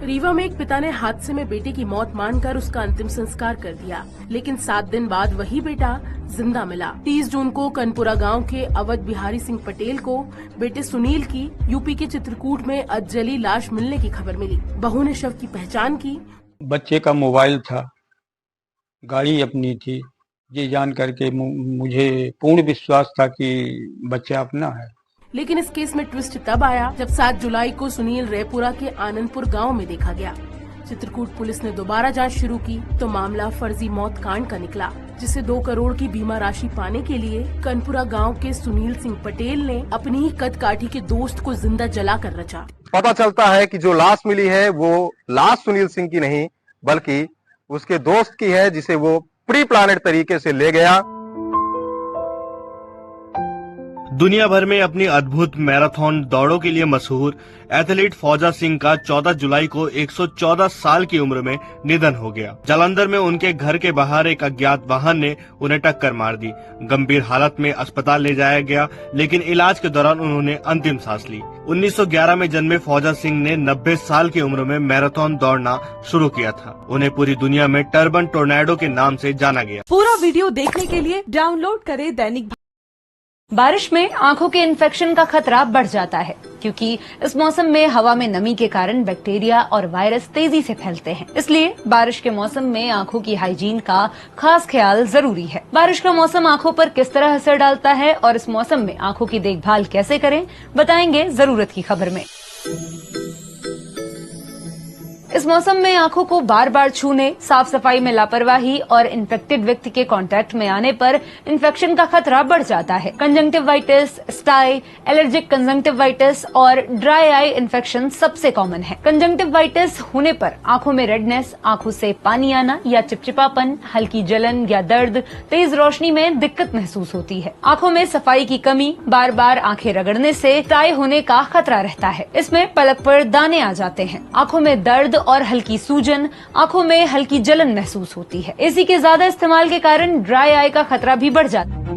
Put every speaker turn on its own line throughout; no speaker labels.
रीवा में एक पिता ने हादसे में बेटे की मौत मानकर उसका अंतिम संस्कार कर दिया, लेकिन 7 दिन बाद वही बेटा जिंदा मिला। 30 जून को कनपुरा गांव के अवध बिहारी सिंह पटेल को बेटे सुनील की यूपी के चित्रकूट में अधजली लाश मिलने की खबर मिली। बहू ने शव की पहचान की।
बच्चे का मोबाइल था, गाड़ी अपनी थी, ये जान करके मुझे पूर्ण विश्वास था कि बच्चा अपना है।
लेकिन इस केस में ट्विस्ट तब आया जब 7 जुलाई को सुनील रेपुरा के आनंदपुर गांव में देखा गया। चित्रकूट पुलिस ने दोबारा जांच शुरू की तो मामला फर्जी मौत कांड का निकला, जिसे 2 करोड़ की बीमा राशि पाने के लिए कनपुरा गांव के सुनील सिंह पटेल ने अपनी ही कदकाठी के दोस्त को जिंदा जलाकर रचा।
पता चलता है कि जो लाश मिली है वो लाश सुनील सिंह की नहीं बल्कि उसके दोस्त की है, जिसे वो प्री प्लानेड तरीके से ले गया।
दुनिया भर में अपनी अद्भुत मैराथन दौड़ों के लिए मशहूर एथलीट फौजा सिंह का 14 जुलाई को 114 साल की उम्र में निधन हो गया। जालंधर में उनके घर के बाहर एक अज्ञात वाहन ने उन्हें टक्कर मार दी। गंभीर हालत में अस्पताल ले जाया गया, लेकिन इलाज के दौरान उन्होंने अंतिम सांस ली। 1911 में जन्मे फौजा सिंह ने 90 साल की उम्र में मैराथन दौड़ना शुरू किया था। उन्हें पूरी दुनिया में टर्बन टोर्नेडो के नाम से जाना गया।
पूरा वीडियो देखने के लिए डाउनलोड करें दैनिक।
बारिश में आंखों के इन्फेक्शन का खतरा बढ़ जाता है, क्योंकि इस मौसम में हवा में नमी के कारण बैक्टीरिया और वायरस तेजी से फैलते हैं। इसलिए बारिश के मौसम में आंखों की हाइजीन का खास ख्याल जरूरी है। बारिश का मौसम आंखों पर किस तरह असर डालता है और इस मौसम में आंखों की देखभाल कैसे करें, बताएंगे जरूरत की खबर में। इस मौसम में आंखों को बार बार छूने, साफ सफाई में लापरवाही और इन्फेक्टेड व्यक्ति के कांटेक्ट में आने पर इन्फेक्शन का खतरा बढ़ जाता है। कंजंक्टिवाइटिस, स्टाई, एलर्जिक कंजंक्टिवाइटिस और ड्राई आई इन्फेक्शन सबसे कॉमन है। कंजंक्टिवाइटिस होने पर आंखों में रेडनेस, आंखों से पानी आना या चिपचिपापन, हल्की जलन या दर्द, तेज रोशनी में दिक्कत महसूस होती है। आंखों में सफाई की कमी, बार बार आंखें रगड़ने से स्टाई होने का खतरा रहता है। इसमें पलक पर दाने आ जाते हैं। आंखों में दर्द और हल्की सूजन, आंखों में हल्की जलन महसूस होती है। एसी के ज्यादा इस्तेमाल के कारण ड्राई आई का खतरा भी बढ़ जाता है।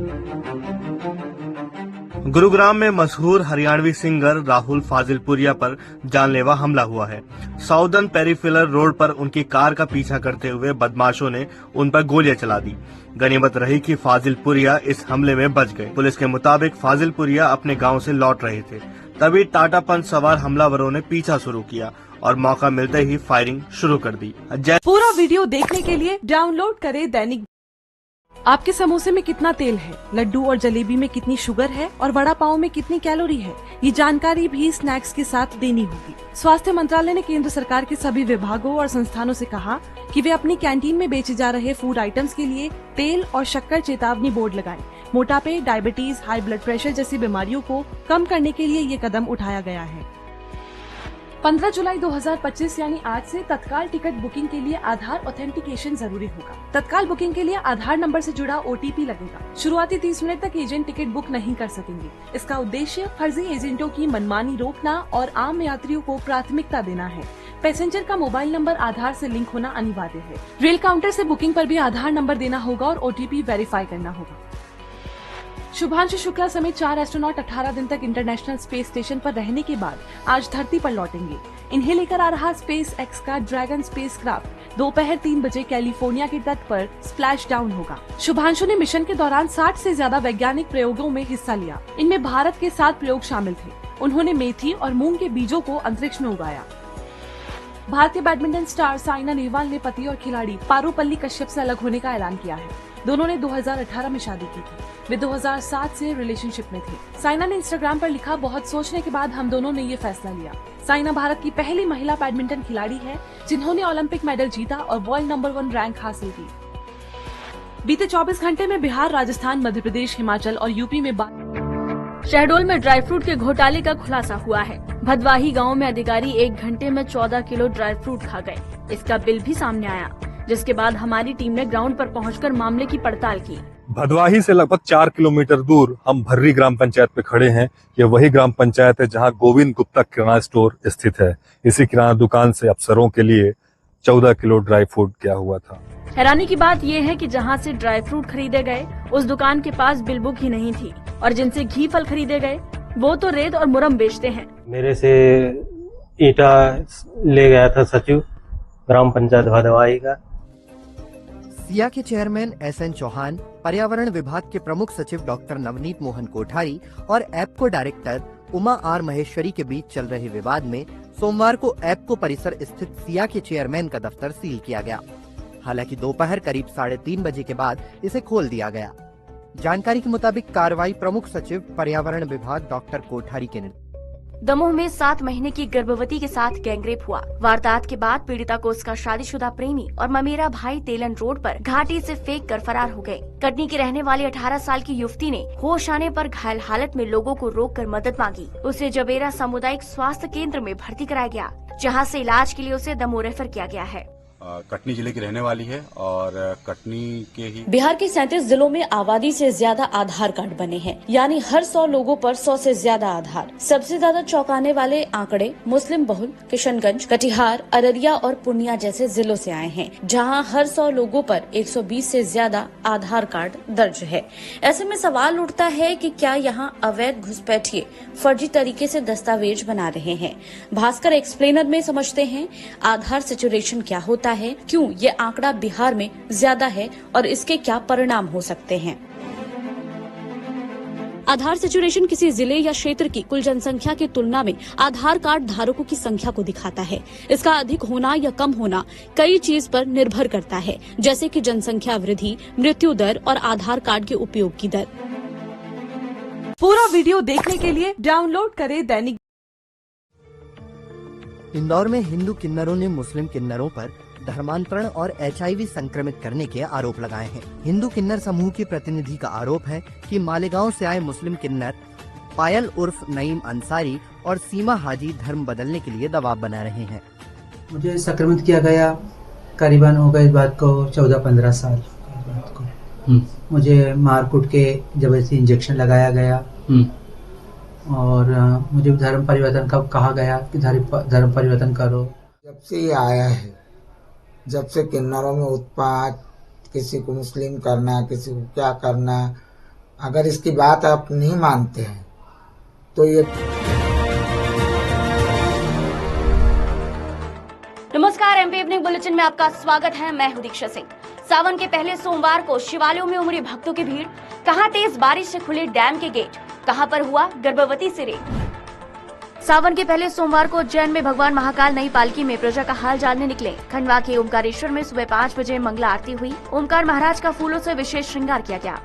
गुरुग्राम में मशहूर हरियाणवी सिंगर राहुल फाजिलपुरिया पर जानलेवा हमला हुआ है। साउदर्न पेरीफेरल रोड पर उनकी कार का पीछा करते हुए बदमाशों ने उन पर गोलियां चला दी। गनीमत रही कि फाजिलपुरिया इस हमले में बच गए। पुलिस के मुताबिक फाजिलपुरिया अपने गांव से लौट रहे थे, तभी टाटा पंच सवार हमलावरों ने पीछा शुरू किया और मौका मिलते ही फायरिंग शुरू कर दी।
पूरा वीडियो देखने के लिए डाउनलोड करें दैनिक। आपके समोसे में कितना तेल है, लड्डू और जलेबी में कितनी शुगर है और वड़ा पाव में कितनी कैलोरी है, ये जानकारी भी स्नैक्स के साथ देनी होगी। स्वास्थ्य मंत्रालय ने केंद्र सरकार के सभी विभागों और संस्थानों से कहा कि वे अपनी कैंटीन में बेचे जा रहे फूड आइटम्स के लिए तेल और शक्कर चेतावनी बोर्ड लगाएं। मोटापे, डायबिटीज, हाई ब्लड प्रेशर जैसी बीमारियों को कम करने के लिए ये कदम उठाया गया है। 15 जुलाई 2025 यानी आज से तत्काल टिकट बुकिंग के लिए आधार ऑथेंटिकेशन जरूरी होगा। तत्काल बुकिंग के लिए आधार नंबर से जुड़ा OTP लगेगा। शुरुआती 30 मिनट तक एजेंट टिकट बुक नहीं कर सकेंगे। इसका उद्देश्य फर्जी एजेंटों की मनमानी रोकना और आम यात्रियों को प्राथमिकता देना है। पैसेंजर का मोबाइल नंबर आधार से लिंक होना अनिवार्य है। रेल काउंटर से बुकिंग पर भी आधार नंबर देना होगा और OTP वेरीफाई करना होगा। शुभांशु शुक्ला समेत 4 एस्ट्रोनॉट 18 दिन तक इंटरनेशनल स्पेस स्टेशन पर रहने के बाद आज धरती पर लौटेंगे। इन्हें लेकर आ रहा स्पेस एक्स का ड्रैगन स्पेसक्राफ्ट दोपहर 3 बजे कैलिफोर्निया के तट पर स्प्लैश डाउन होगा। शुभांशु ने मिशन के दौरान 60 से ज्यादा वैज्ञानिक प्रयोगों में हिस्सा लिया। इनमें भारत के 7 प्रयोग शामिल थे। उन्होंने मेथी और मूंग के बीजों को अंतरिक्ष में उगाया। भारतीय बैडमिंटन स्टार साइना नेहवाल ने पति और खिलाड़ी पारुपल्ली कश्यप से अलग होने का ऐलान किया है। दोनों ने 2018 में शादी की थी। वे 2007 से रिलेशनशिप में थे। साइना ने इंस्टाग्राम पर लिखा, बहुत सोचने के बाद हम दोनों ने ये फैसला लिया। साइना भारत की पहली महिला बैडमिंटन खिलाड़ी है जिन्होंने ओलंपिक मेडल जीता और वर्ल्ड नंबर 1 रैंक हासिल की। बीते 24 घंटे में बिहार, राजस्थान, मध्य प्रदेश, हिमाचल और यूपी में
शहडोल में ड्राई फ्रूट के घोटाले का खुलासा हुआ है। भदवाही गांव में अधिकारी 1 घंटे में 14 किलो ड्राई फ्रूट खा गए। इसका बिल भी सामने आया, जिसके बाद हमारी टीम ने ग्राउंड पर पहुंचकर मामले की पड़ताल की।
भदवाही से लगभग 4 किलोमीटर दूर हम भर्री ग्राम पंचायत पे खड़े हैं। ये वही ग्राम पंचायत है जहां गोविंद गुप्ता किराना स्टोर स्थित है। इसी किराना दुकान से अफसरों के लिए 14 किलो ड्राई फ्रूट गया हुआ था।
हैरानी की बात यह है कि जहां से ड्राई फ्रूट खरीदे गए उस दुकान के पास बिल बुक ही नहीं थी और जिनसे घी फल खरीदे गए वो तो रेत और मुरम बेचते हैं।
मेरे से ईटा ले गया था सचिव ग्राम पंचायत भदवाही का।
सिया के चेयरमैन एसएन चौहान, पर्यावरण विभाग के प्रमुख सचिव डॉक्टर नवनीत मोहन कोठारी और एप्को डायरेक्टर उमा आर महेश्वरी के बीच चल रहे विवाद में सोमवार को एप्को परिसर स्थित सिया के चेयरमैन का दफ्तर सील किया गया। हालांकि दोपहर करीब 3:30 बजे के बाद इसे खोल दिया गया। जानकारी के मुताबिक कार्रवाई प्रमुख सचिव पर्यावरण विभाग डॉक्टर कोठारी के
दमोह में 7 महीने की गर्भवती के साथ गैंगरेप हुआ। वारदात के बाद पीड़िता को उसका शादीशुदा प्रेमी और ममेरा भाई तेलन रोड पर घाटी से फेंक कर फरार हो गए। कटनी की रहने वाली 18 साल की युवती ने होश आने पर घायल हालत में लोगों को रोककर मदद मांगी। उसे जबेरा सामुदायिक स्वास्थ्य केंद्र में भर्ती कराया गया, जहां से इलाज के लिए उसे दमोह रेफर किया गया है।
कटनी जिले की रहने वाली है और कटनी के ही
बिहार के 37 जिलों में आबादी से ज्यादा आधार कार्ड बने हैं, यानी हर 100 लोगों पर 100 से ज्यादा आधार। सबसे ज्यादा चौंकाने वाले आंकड़े मुस्लिम बहुल किशनगंज, कटिहार, अररिया और पूर्णिया जैसे जिलों से आए हैं, जहां हर 100 लोगों पर 120 से ज्यादा आधार कार्ड दर्ज है। ऐसे में सवाल उठता है कि क्या यहाँ अवैध घुसपैठिए फर्जी तरीके से दस्तावेज बना रहे हैं। भास्कर एक्सप्लेनर में समझते हैं आधार सैचुरेशन क्या होता है, क्यों ये आंकड़ा बिहार में ज्यादा है और इसके क्या परिणाम हो सकते हैं। आधार सैचुरेशन किसी जिले या क्षेत्र की कुल जनसंख्या की तुलना में आधार कार्ड धारकों की संख्या को दिखाता है। इसका अधिक होना या कम होना कई चीज पर निर्भर करता है, जैसे कि जनसंख्या वृद्धि, मृत्यु दर और आधार कार्ड के उपयोग की दर।
पूरा वीडियो देखने के लिए डाउनलोड करें दैनिक।
इंदौर में हिंदू किन्नरों ने मुस्लिम किन्नरों पर धर्मांतरण और HIV संक्रमित करने के आरोप लगाए हैं। हिंदू किन्नर समूह के प्रतिनिधि का आरोप है कि मालेगांव से आए मुस्लिम किन्नर पायल उर्फ नईम अंसारी और सीमा हाजी धर्म बदलने के लिए दबाव बना रहे हैं।
मुझे संक्रमित किया गया, करीबन हो गए इस बात को 14-15 साल। मुझे मारकूट के जबरदस्ती इंजेक्शन लगाया गया और मुझे धर्म परिवर्तन का कहा गया कि धर्म परिवर्तन करो।
जब से ये आया है, जब से किन्नरों में उत्पात, किसी को मुस्लिम करना, किसी को क्या करना, अगर इसकी बात आप नहीं मानते हैं तो ये।
नमस्कार, एमपी इवनिंग बुलेटिन में आपका स्वागत है। मैं हूं दीक्षा सिंह। सावन के पहले सोमवार को शिवालयों में उमड़ी भक्तों की भीड़। कहां तेज बारिश से खुले डैम के गेट, कहां पर हुआ गर्भवती से रेप। सावन के पहले सोमवार को उज्जैन में भगवान महाकाल नई पालकी में प्रजा का हाल जानने निकले। खंडवा के ओमकारेश्वर में सुबह 5 बजे मंगला आरती हुई। ओमकार महाराज का फूलों से विशेष श्रृंगार किया गया।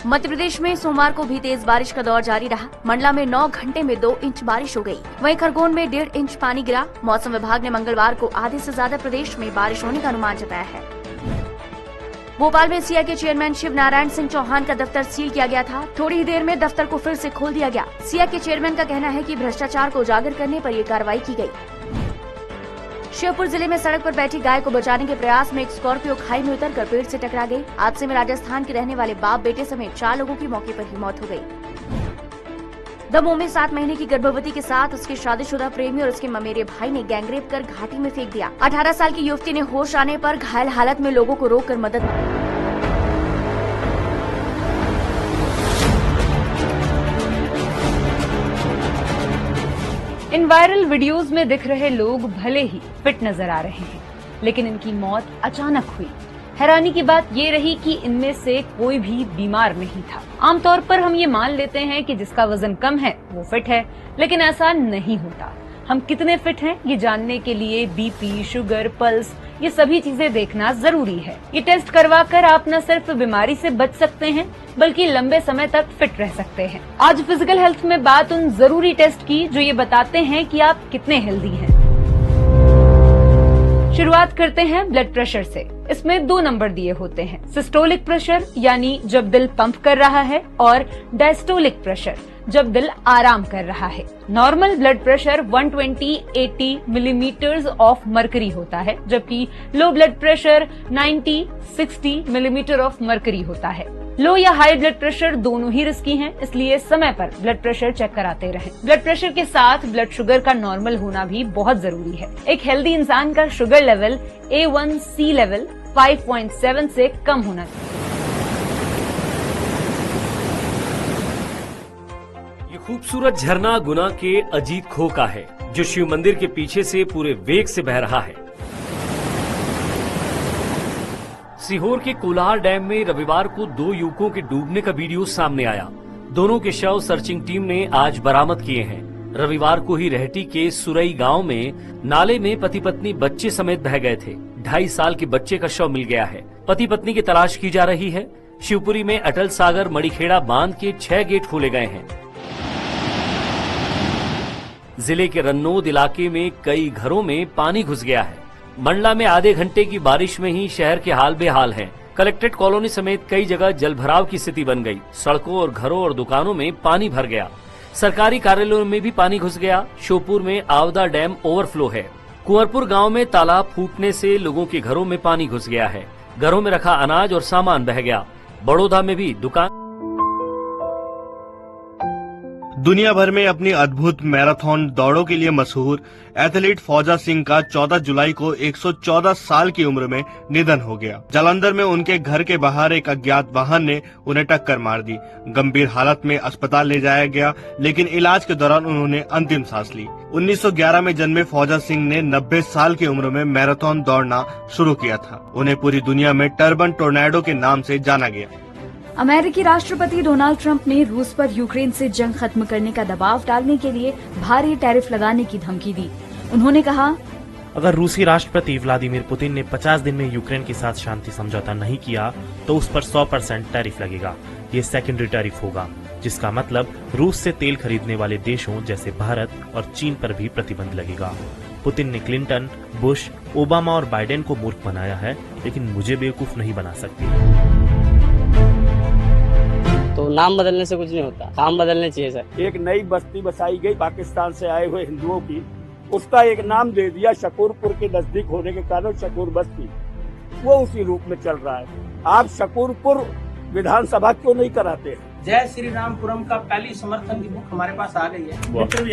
मध्य प्रदेश में सोमवार को भी तेज बारिश का दौर जारी रहा। मंडला में 9 घंटे में 2 इंच बारिश हो गई। वहीं खरगोन में 1.5 इंच पानी गिरा। मौसम विभाग ने मंगलवार को आधे से ज्यादा प्रदेश में बारिश होने का अनुमान जताया है। भोपाल में सिया के चेयरमैन शिव नारायण सिंह चौहान का दफ्तर सील किया गया था। थोड़ी ही देर में दफ्तर को फिर से खोल दिया गया। सिया के चेयरमैन का कहना है कि भ्रष्टाचार को उजागर करने पर यह कार्रवाई की गई। शिवपुर जिले में सड़क पर बैठी गाय को बचाने के प्रयास में एक स्कॉर्पियो खाई में उतरकर पेड़ से टकरा गई। हादसे में राजस्थान के रहने वाले बाप बेटे समेत 4 लोगों की मौके पर ही मौत हो गई। दमोह में 7 महीने की गर्भवती के साथ उसके शादीशुदा प्रेमी और उसके ममेरे भाई ने गैंगरेप कर घाटी में फेंक दिया। 18 साल की युवती ने होश आने पर घायल हालत में लोगों को रोककर मदद मांगी।
इन वायरल वीडियोस में दिख रहे लोग भले ही फिट नजर आ रहे हैं, लेकिन इनकी मौत अचानक हुई। हैरानी की बात ये रही कि इनमें से कोई भी बीमार नहीं था। आमतौर पर हम ये मान लेते हैं कि जिसका वजन कम है वो फिट है, लेकिन ऐसा नहीं होता। हम कितने फिट हैं ये जानने के लिए बीपी, शुगर, पल्स, ये सभी चीजें देखना जरूरी है। ये टेस्ट करवा कर आप न सिर्फ बीमारी से बच सकते हैं, बल्कि लंबे समय तक फिट रह सकते हैं। आज फिजिकल हेल्थ में बात उन जरूरी टेस्ट की जो ये बताते हैं कि आप कितने हेल्दी हैं। शुरुआत करते हैं ब्लड प्रेशर से। इसमें 2 नंबर दिए होते हैं, सिस्टोलिक प्रेशर यानी जब दिल पंप कर रहा है, और डायस्टोलिक प्रेशर जब दिल आराम कर रहा है। Normal blood pressure 120/80 millimetres of mercury होता है, जबकि low blood pressure 90/60 millimetre of mercury होता है। लो या हाई ब्लड प्रेशर दोनों ही रिस्की हैं, इसलिए समय पर ब्लड प्रेशर चेक कराते रहें। ब्लड प्रेशर के साथ ब्लड शुगर का नॉर्मल होना भी बहुत जरूरी है। एक हेल्दी इंसान का शुगर लेवल A1C लेवल 5.7 से कम होना चाहिए।
ये खूब खूबसूरत झरना गुना के अजीत खो का है, जो शिव मंदिर के पीछे से पूरे वेग से बह रहा है। सीहोर के कोलार डैम में रविवार को 2 युवकों के डूबने का वीडियो सामने आया। दोनों के शव सर्चिंग टीम ने आज बरामद किए हैं। रविवार को ही रहटी के सुरई गांव में नाले में पति पत्नी बच्चे समेत बह गए थे। 2.5 साल के बच्चे का शव मिल गया है। पति पत्नी की तलाश की जा रही है। शिवपुरी में अटल सागर मणिखेड़ा बांध के 6 गेट खोले गए हैं। जिले के रन्नौद इलाके में कई घरों में पानी घुस गया है। मंडला में आधे घंटे की बारिश में ही शहर के हाल बेहाल है। कलेक्ट्रेट कॉलोनी समेत कई जगह जलभराव की स्थिति बन गई। सड़कों और घरों और दुकानों में पानी भर गया। सरकारी कार्यालयों में भी पानी घुस गया। श्योपुर में आवदा डैम ओवरफ्लो है। कुंवरपुर गांव में तालाब फूटने से लोगों के घरों में पानी घुस गया है। घरों में रखा अनाज और सामान बह गया। बड़ौदा में भी दुकान।
दुनिया भर में अपनी अद्भुत मैराथन दौड़ों के लिए मशहूर एथलीट फौजा सिंह का 14 जुलाई को 114 साल की उम्र में निधन हो गया। जालंधर में उनके घर के बाहर एक अज्ञात वाहन ने उन्हें टक्कर मार दी। गंभीर हालत में अस्पताल ले जाया गया, लेकिन इलाज के दौरान उन्होंने अंतिम सांस ली। 1911 में जन्मे फौजा सिंह ने 90 साल की उम्र में मैराथन दौड़ना शुरू किया था। उन्हें पूरी दुनिया में टर्बन टोर्नेडो के नाम से जाना गया।
अमेरिकी राष्ट्रपति डोनाल्ड ट्रंप ने रूस पर यूक्रेन से जंग खत्म करने का दबाव डालने के लिए भारी टैरिफ लगाने की धमकी दी। उन्होंने कहा,
अगर रूसी राष्ट्रपति व्लादिमीर पुतिन ने 50 दिन में यूक्रेन के साथ शांति समझौता नहीं किया तो उस पर 100% टैरिफ लगेगा। ये सेकेंडरी टैरिफ होगा, जिसका मतलब रूस से तेल खरीदने वाले देशों जैसे भारत और चीन पर भी प्रतिबंध लगेगा। पुतिन ने क्लिंटन, बुश, ओबामा और बाइडेन को मूर्ख बनाया है, लेकिन मुझे बेवकूफ नहीं बना सकती।
तो नाम बदलने से कुछ नहीं होता, काम बदलने चाहिए सर।
एक नई बस्ती बसाई गई पाकिस्तान से आए हुए हिंदुओं की, उसका एक नाम दे दिया शकूरपुर के नजदीक होने के कारण शकूर बस्ती, वो उसी रूप में चल रहा है। आप शकूरपुर विधानसभा क्यों नहीं कराते हैं?
जय श्री रामपुरम का पहली समर्थन की बुक हमारे पास आ गई है मित्र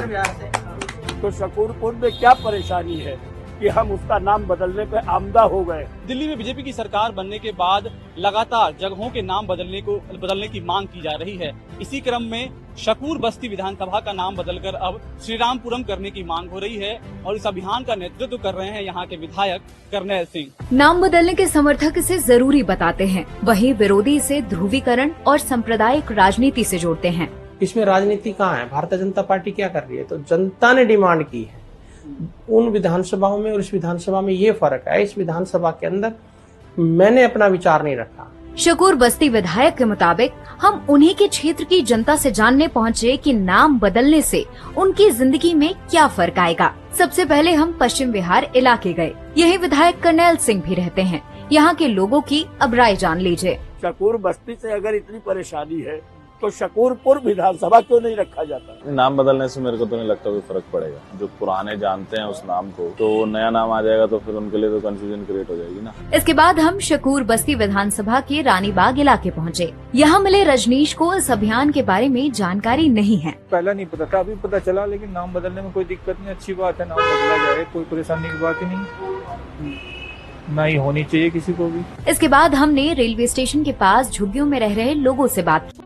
विहार से।
तो शकूरपुर में क्या परेशानी है कि हम उसका नाम बदलने पे आमदा हो गए?
दिल्ली में बीजेपी की सरकार बनने के बाद लगातार जगहों के नाम बदलने की मांग की जा रही है। इसी क्रम में शकूर बस्ती विधानसभा का नाम बदलकर अब श्रीरामपुरम करने की मांग हो रही है और इस अभियान का नेतृत्व कर रहे हैं यहाँ के विधायक करनैल सिंह।
नाम बदलने के समर्थक इसे जरूरी बताते हैं, वहीं विरोधी इसे ध्रुवीकरण और सांप्रदायिक राजनीति से जोड़ते हैं।
इसमें राजनीति कहाँ है? भारतीय जनता पार्टी क्या कर रही है? तो जनता ने डिमांड की है। उन विधानसभाओं में और इस विधानसभा में ये फर्क है। इस विधानसभा के अंदर मैंने अपना विचार नहीं रखा।
शकूर बस्ती विधायक के मुताबिक हम उन्हीं के क्षेत्र की जनता से जानने पहुँचे कि नाम बदलने से उनकी जिंदगी में क्या फर्क आएगा। सबसे पहले हम पश्चिम बिहार इलाके गए। यही विधायक करनैल सिंह भी रहते हैं। यहाँ के लोगों की अब राय जान लीजिए।
शकूर बस्ती से अगर इतनी परेशानी है तो शकूरपुर विधानसभा क्यों नहीं रखा जाता?
नाम बदलने से मेरे को तो नहीं लगता कोई फर्क पड़ेगा। जो पुराने जानते हैं उस नाम को, तो नया नाम आ जाएगा तो फिर उनके लिए तो कंफ्यूजन क्रिएट हो जाएगी ना।
इसके बाद हम शकूर बस्ती विधानसभा के रानीबाग इलाके पहुँचे। यहाँ मिले रजनीश को इस अभियान के बारे में जानकारी नहीं है।
पहला नहीं पता था, अभी पता चला, लेकिन नाम बदलने में कोई दिक्कत नहीं, अच्छी बात है। नाम बदला जाए, कोई परेशानी की बात ही नहीं, नहीं होनी चाहिए किसी को भी।
इसके बाद हमने रेलवे स्टेशन के पास झुग्गियों में रह रहे लोगों से बात की।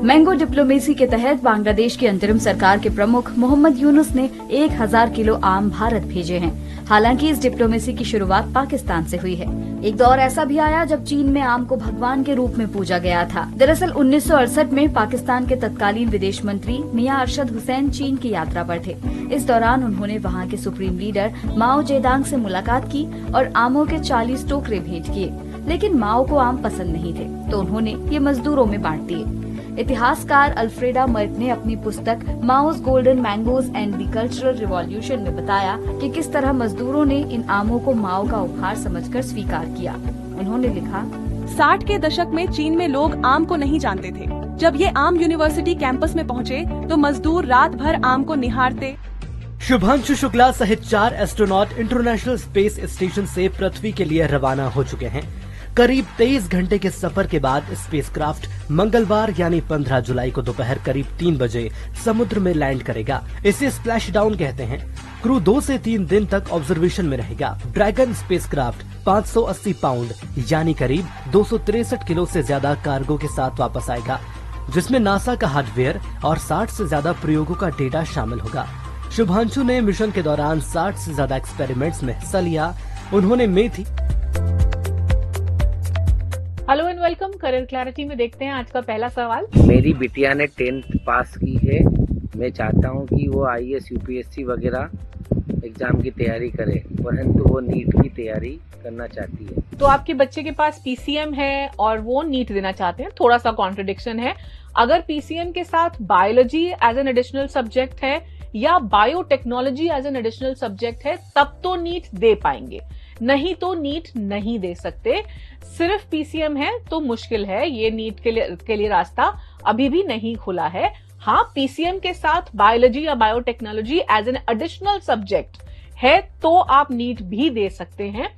मैंगो डिप्लोमेसी के तहत बांग्लादेश की अंतरिम सरकार के प्रमुख मोहम्मद यूनुस ने 1000 किलो आम भारत भेजे हैं। हालांकि इस डिप्लोमेसी की शुरुआत पाकिस्तान से हुई है। एक दौर ऐसा भी आया जब चीन में आम को भगवान के रूप में पूजा गया था। दरअसल 1968 में पाकिस्तान के तत्कालीन विदेश मंत्री मियां अरशद हुसैन चीन की यात्रा पर थे। इस दौरान उन्होंने वहाँ के सुप्रीम लीडर माओ जेदांग से मुलाकात की और आमों के 40 टोकरे भेंट किए। लेकिन माओ को आम पसंद नहीं थे, तो उन्होंने ये मजदूरों में बांट दिए। इतिहासकार अल्फ्रेडा मर्क ने अपनी पुस्तक Mao's golden mangoes and the cultural revolution में बताया कि किस तरह मजदूरों ने इन आमों को माओ का उपहार समझकर स्वीकार किया। उन्होंने लिखा,
60 के दशक में चीन में लोग आम को नहीं जानते थे। जब ये आम यूनिवर्सिटी कैंपस में पहुँचे तो मजदूर रात भर आम को निहारते।
शुभांशु शुक्ला सहित 4 एस्ट्रोनॉट इंटरनेशनल स्पेस स्टेशन से पृथ्वी के लिए रवाना हो चुके हैं। करीब 23 घंटे के सफर के बाद स्पेसक्राफ्ट मंगलवार यानी 15 जुलाई को दोपहर करीब 3 बजे समुद्र में लैंड करेगा। इसे स्प्लैश डाउन कहते हैं। क्रू 2 से 3 दिन तक ऑब्जर्वेशन में रहेगा। ड्रैगन स्पेसक्राफ्ट 580 पाउंड यानी करीब 263 किलो से ज्यादा कार्गो के साथ वापस आएगा। जिसमें नासा का हार्डवेयर और 60 से ज्यादा प्रयोगों का डेटा शामिल होगा। शुभांशु ने मिशन के दौरान 60 से ज्यादा एक्सपेरिमेंट्स में हिस्सा लिया। उन्होंने मेथी।
Hello and welcome. Career clarity में देखते हैं आज का पहला सवाल।
मेरी बिटिया ने 10th पास की है। मैं चाहता हूं कि वो IAS UPSC वगैरह एग्जाम की तैयारी करे, परंतु वो नीट की तैयारी करना चाहती है।
तो आपके बच्चे के पास PCM है और वो नीट देना चाहते हैं, थोड़ा सा कॉन्ट्रडिक्शन है। अगर PCM के साथ biology as an additional subject है या biotechnology as an additional subject है तब तो नीट दे पाएंगे, नहीं तो नीट नहीं दे सकते। सिर्फ PCM है तो मुश्किल है, ये नीट के लिए रास्ता अभी भी नहीं खुला है। हाँ, PCM के साथ बायोलॉजी या biotechnology as an additional subject है तो आप नीट भी दे सकते हैं।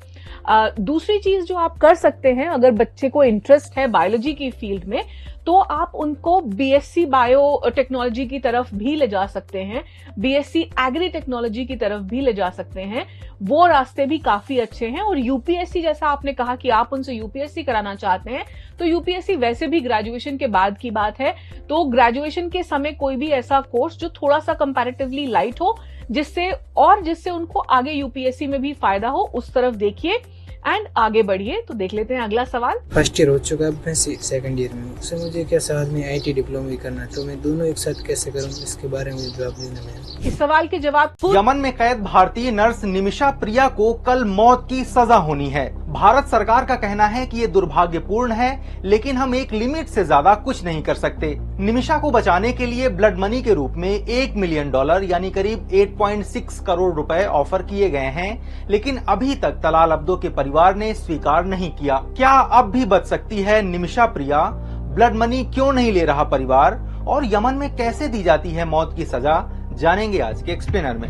दूसरी चीज जो आप कर सकते हैं, अगर बच्चे को इंटरेस्ट है बायोलॉजी की फील्ड में तो आप उनको BSc बायोटेक्नोलॉजी की तरफ भी ले जा सकते हैं, BSc एग्री टेक्नोलॉजी की तरफ भी ले जा सकते हैं। वो रास्ते भी काफी अच्छे हैं। और UPSC, जैसा आपने कहा कि आप उनसे UPSC कराना चाहते हैं, तो UPSC वैसे भी ग्रेजुएशन के बाद की बात है। तो ग्रेजुएशन के समय कोई भी ऐसा कोर्स जो थोड़ा सा कंपैरेटिवली लाइट हो, जिससे उनको आगे UPSC में भी फायदा हो, उस तरफ देखिए एंड आगे बढ़िए। तो देख लेते हैं अगला सवाल।
फर्स्ट ईयर हो चुका है, मैं सेकंड ईयर में हूँ। उससे मुझे क्या साथ में IT डिप्लोमा भी करना है, तो मैं दोनों एक साथ कैसे करूँ, इसके बारे में जवाब देना है।
इस सवाल के जवाब।
यमन में कैद भारतीय नर्स निमिषा प्रिया को कल मौत की सजा होनी है। भारत सरकार का कहना है कि ये दुर्भाग्यपूर्ण है, लेकिन हम एक लिमिट से ज्यादा कुछ नहीं कर सकते। निमिषा को बचाने के लिए ब्लड मनी के रूप में $1 मिलियन यानी करीब 8.6 करोड़ रुपए ऑफर किए गए हैं, लेकिन अभी तक तलाल अब्दो के परिवार ने स्वीकार नहीं किया। क्या अब भी बच सकती है निमिषा प्रिया? ब्लड मनी क्यों नहीं ले रहा परिवार? और यमन में कैसे दी जाती है मौत की सजा? जानेंगे आज के एक्सप्लेनर में।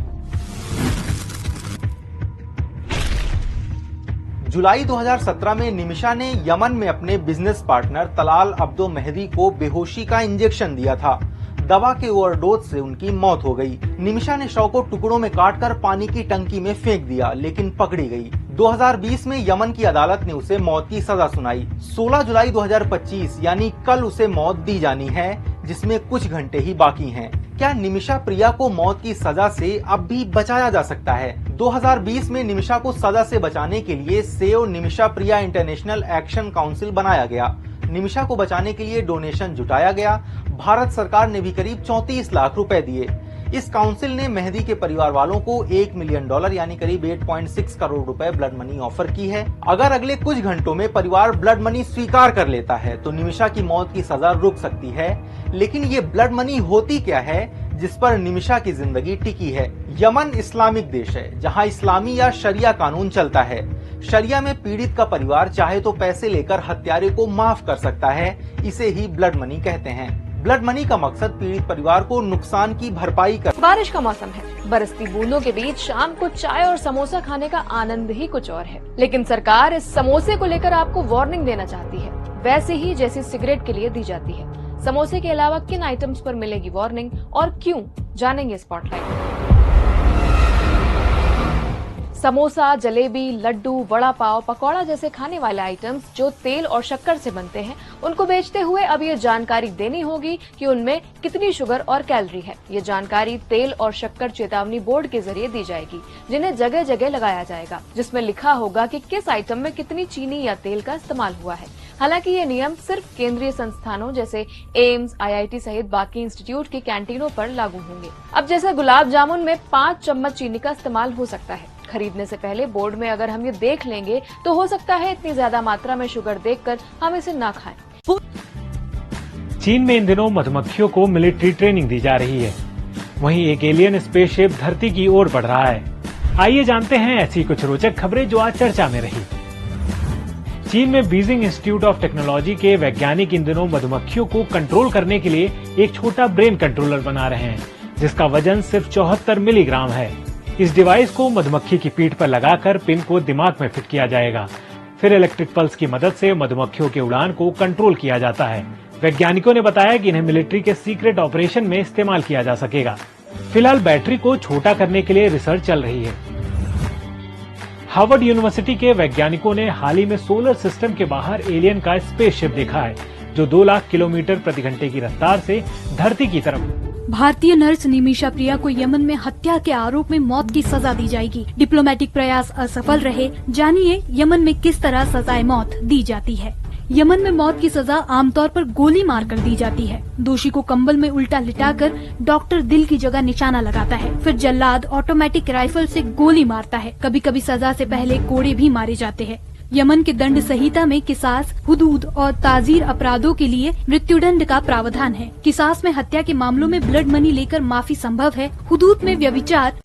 जुलाई 2017 में निमिषा ने यमन में अपने business partner Talal Abdo Mehdi को बेहोशी का इंजेक्शन दिया था। दवा के ओवरडोज से उनकी मौत हो गई। निमिषा ने शव को टुकड़ों में काटकर पानी की टंकी में फेंक दिया, लेकिन पकड़ी गई। 2020 में यमन की अदालत ने उसे मौत की सजा सुनाई। 16 जुलाई 2025 यानी कल उसे मौत दी जानी है, जिसमें कुछ घंटे ही बाकी हैं। क्या निमिषा प्रिया को मौत की सजा से अब भी बचाया जा सकता है? 2020 में निमिषा को सजा से बचाने के लिए सेव निमिषा प्रिया इंटरनेशनल एक्शन काउंसिल बनाया गया। निमिषा को बचाने के लिए डोनेशन जुटाया गया। भारत सरकार ने भी करीब 34 लाख रुपए दिए। इस काउंसिल ने मेहदी के परिवार वालों को $1 मिलियन यानी करीब 8.6 करोड़ रुपए ब्लड मनी ऑफर की है। अगर अगले कुछ घंटों में परिवार ब्लड मनी स्वीकार कर लेता है तो निमिषा की मौत की सजा रुक सकती है। लेकिन ये ब्लड मनी होती क्या है जिस पर निमिषा की जिंदगी टिकी है? यमन इस्लामिक देश है जहां इस्लामी या शरिया कानून चलता है। शरिया में पीड़ित का परिवार चाहे तो पैसे लेकर हत्यारे को माफ कर सकता है। इसे ही ब्लड मनी कहते हैं। ब्लड मनी का मकसद पीड़ित परिवार को नुकसान की भरपाई कर।
बारिश का मौसम है, बरसती बूंदों के बीच शाम को चाय और समोसा खाने का आनंद ही कुछ और है। लेकिन सरकार इस समोसे को लेकर आपको वार्निंग देना चाहती है, वैसे ही जैसी सिगरेट के लिए दी जाती है। समोसे के अलावा किन आइटम्स पर मिलेगी वार्निंग और क्यों, जानेंगे स्पॉटलाइट। समोसा, जलेबी, लड्डू, वड़ा पाव, पकौड़ा जैसे खाने वाले आइटम्स जो तेल और शक्कर से बनते हैं, उनको बेचते हुए अब ये जानकारी देनी होगी कि उनमें कितनी शुगर और कैलोरी है। ये जानकारी तेल और शक्कर चेतावनी बोर्ड के जरिए दी जाएगी, जिन्हें जगह जगह लगाया जाएगा, जिसमें लिखा होगा कि किस आइटम में कितनी चीनी या तेल का इस्तेमाल हुआ है। हालांकि ये नियम सिर्फ केंद्रीय संस्थानों जैसे एम्स, IIT सहित बाकी इंस्टीट्यूट की कैंटीनों पर लागू होंगे। अब जैसे गुलाब जामुन में 5 चम्मच चीनी का इस्तेमाल हो सकता है। खरीदने से पहले बोर्ड में अगर हम ये देख लेंगे तो हो सकता है इतनी ज्यादा मात्रा में शुगर देखकर हम इसे ना खाएं।
चीन में इन दिनों मधुमक्खियों को मिलिट्री ट्रेनिंग दी जा रही है। वहीं एक एलियन स्पेसशिप धरती की ओर बढ़ रहा है। आइए जानते हैं ऐसी कुछ रोचक खबरें जो आज चर्चा में रही। चीन में बीजिंग इंस्टीट्यूट ऑफ टेक्नोलॉजी के वैज्ञानिक इन दिनों मधुमक्खियों को कंट्रोल करने के लिए एक छोटा ब्रेन कंट्रोलर बना रहे हैं, जिसका वजन सिर्फ 74 मिलीग्राम है। इस डिवाइस को मधुमक्खी की पीठ पर लगाकर पिन को दिमाग में फिट किया जाएगा। फिर इलेक्ट्रिक पल्स की मदद से मधुमक्खियों के उड़ान को कंट्रोल किया जाता है। वैज्ञानिकों ने बताया कि इन्हें मिलिट्री के सीक्रेट ऑपरेशन में इस्तेमाल किया जा सकेगा। फिलहाल बैटरी को छोटा करने के लिए रिसर्च चल रही है। हार्वर्ड यूनिवर्सिटी के वैज्ञानिकों ने हाल ही में सोलर सिस्टम के बाहर एलियन का स्पेसशिप देखा है। जो 2 लाख किलोमीटर प्रति घंटे की रफ्तार से धरती की तरफ।
भारतीय नर्स निमिषा प्रिया को यमन में हत्या के आरोप में मौत की सजा दी जाएगी। डिप्लोमेटिक प्रयास असफल रहे, जानिए यमन में किस तरह सजाए मौत दी जाती है। यमन में मौत की सजा आमतौर पर गोली मारकर दी जाती है। दोषी को कंबल में उल्टा लिटाकर डॉक्टर दिल की जगह निशाना लगाता है, फिर जल्लाद ऑटोमेटिक राइफल से गोली मारता है। कभी कभी सजा से पहले कोड़े भी मारे जाते हैं। यमन के दंड संहिता में किसास, हुदूद और ताजीर अपराधों के लिए मृत्युदंड का प्रावधान है। किसास में हत्या के मामलों में ब्लड मनी लेकर माफी संभव है। हुदूद में व्यभिचार।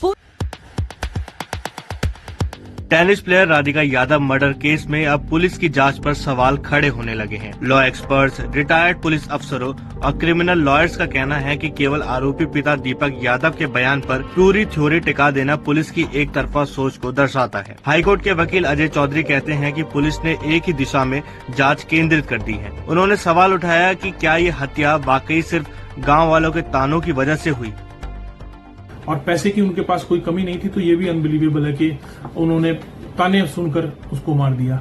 Tennis player Radhika Yadav murder case में अब पुलिस की जांच पर सवाल खड़े होने लगे हैं। लॉ एक्सपर्ट्स, रिटायर्ड पुलिस अफसरों और क्रिमिनल लॉयर्स का कहना है कि केवल आरोपी पिता दीपक यादव के बयान पर पूरी थ्योरी टिका देना पुलिस की एक तरफा सोच को दर्शाता है। हाईकोर्ट के वकील अजय चौधरी कहते हैं कि पुलिस ने एक ही दिशा में जाँच केंद्रित कर दी है। उन्होंने सवाल उठाया कि क्या ये हत्या वाकई सिर्फ गाँव वालों के तानों की वजह से हुई
और पैसे की उनके पास कोई कमी नहीं थी, तो ये भी अनबिलीवेबल है कि उन्होंने ताने सुनकर उसको मार दिया।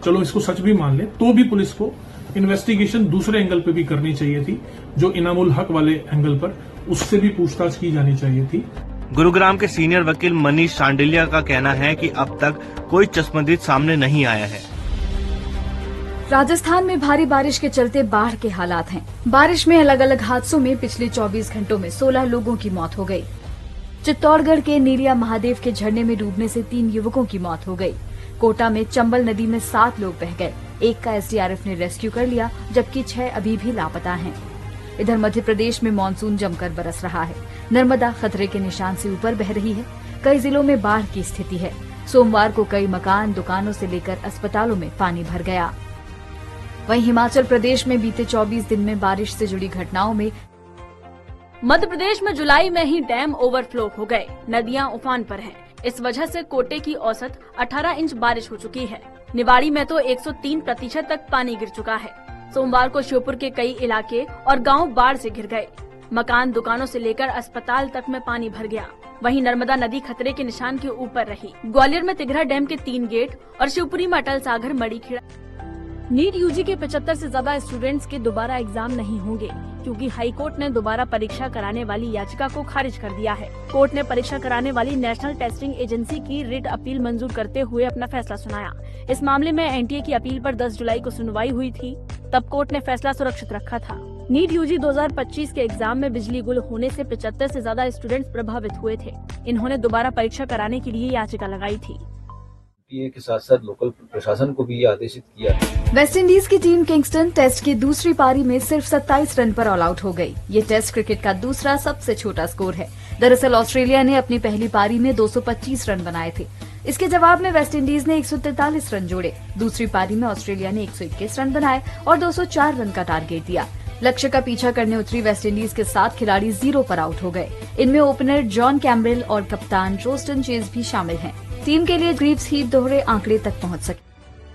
चलो इसको सच भी मान ले, तो भी पुलिस को इन्वेस्टिगेशन दूसरे एंगल पे भी करनी चाहिए थी, जो इनामुल हक वाले एंगल पर, उससे भी पूछताछ की जानी चाहिए थी।
गुरुग्राम के सीनियर वकील मनीष शांडिलिया का कहना है कि अब तक कोई चश्मदीद सामने नहीं आया है।
राजस्थान में भारी बारिश के चलते बाढ़ के हालात हैं। बारिश में अलग अलग हादसों में पिछले 24 घंटों में 16 लोगों की मौत हो गई। चित्तौड़गढ़ के नीलिया महादेव के झरने में डूबने से 3 युवकों की मौत हो गई। कोटा में चंबल नदी में 7 लोग बह गए। 1 का एसडीआरएफ ने रेस्क्यू कर लिया, जबकि 6 अभी भी लापता हैं। इधर मध्य प्रदेश में मानसून जमकर बरस रहा है। नर्मदा खतरे के निशान से ऊपर बह रही है। कई जिलों में बाढ़ की स्थिति है। सोमवार को कई मकान, दुकानों से लेकर अस्पतालों में पानी भर गया। वहीं हिमाचल प्रदेश में बीते 24 दिन में बारिश से जुड़ी घटनाओं में
मध्य प्रदेश में जुलाई में ही डैम ओवरफ्लो हो गए। नदियां उफान पर हैं। इस वजह से कोटे की औसत 18 इंच बारिश हो चुकी है। निवाड़ी में तो 103% तक पानी गिर चुका है। सोमवार को श्योपुर के कई इलाके और गांव बाढ़ से घिर गए। मकान, दुकानों से लेकर अस्पताल तक में पानी भर गया। वहीं नर्मदा नदी खतरे के निशान के ऊपर रही। ग्वालियर में तिघरा डैम के 3 गेट और शिवपुरी में अटल सागर, मड़ीखेड़ा। नीट यूजी के 75 से ज्यादा स्टूडेंट्स के दोबारा एग्जाम नहीं होंगे, क्योंकि हाई कोर्ट ने दोबारा परीक्षा कराने वाली याचिका को खारिज कर दिया है। कोर्ट ने परीक्षा कराने वाली नेशनल टेस्टिंग एजेंसी की रिट अपील मंजूर करते हुए अपना फैसला सुनाया। इस मामले में एनटीए की अपील पर 10 जुलाई को सुनवाई हुई थी। तब कोर्ट ने फैसला सुरक्षित रखा था। नीट यूजी 2025 के एग्जाम में बिजली गुल होने से 75 से ज्यादा स्टूडेंट्स प्रभावित हुए थे। इन्होंने दोबारा परीक्षा कराने के लिए याचिका लगाई थी।
के साथ साथ लोकल प्रशासन को भी आदेशित किया है।
वेस्ट इंडीज की टीम किंगस्टन टेस्ट की दूसरी पारी में सिर्फ 27 रन पर ऑल आउट हो गई। ये टेस्ट क्रिकेट का दूसरा सबसे छोटा स्कोर है। दरअसल ऑस्ट्रेलिया ने अपनी पहली पारी में 225 रन बनाए थे। इसके जवाब में वेस्ट इंडीज ने 143 रन जोड़े। दूसरी पारी में ऑस्ट्रेलिया ने 121 रन बनाए और 204 रन का टारगेट दिया। लक्ष्य का पीछा करने उतरी वेस्ट इंडीज के 7 खिलाड़ी 0 पर आउट हो गए। इनमें ओपनर जॉन कैम्बरेल और कप्तान रोस्टन चेज भी शामिल हैं। टीम के लिए ग्रीव्स ही दोहरे आंकड़े तक पहुंच सके।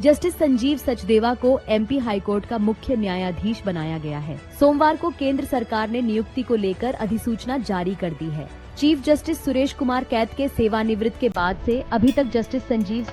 जस्टिस संजीव सचदेवा को एमपी हाईकोर्ट का मुख्य न्यायाधीश बनाया गया है। सोमवार को केंद्र सरकार ने नियुक्ति को लेकर अधिसूचना जारी कर दी है। चीफ जस्टिस सुरेश कुमार कैत के सेवानिवृत्त के बाद से अभी तक जस्टिस संजीव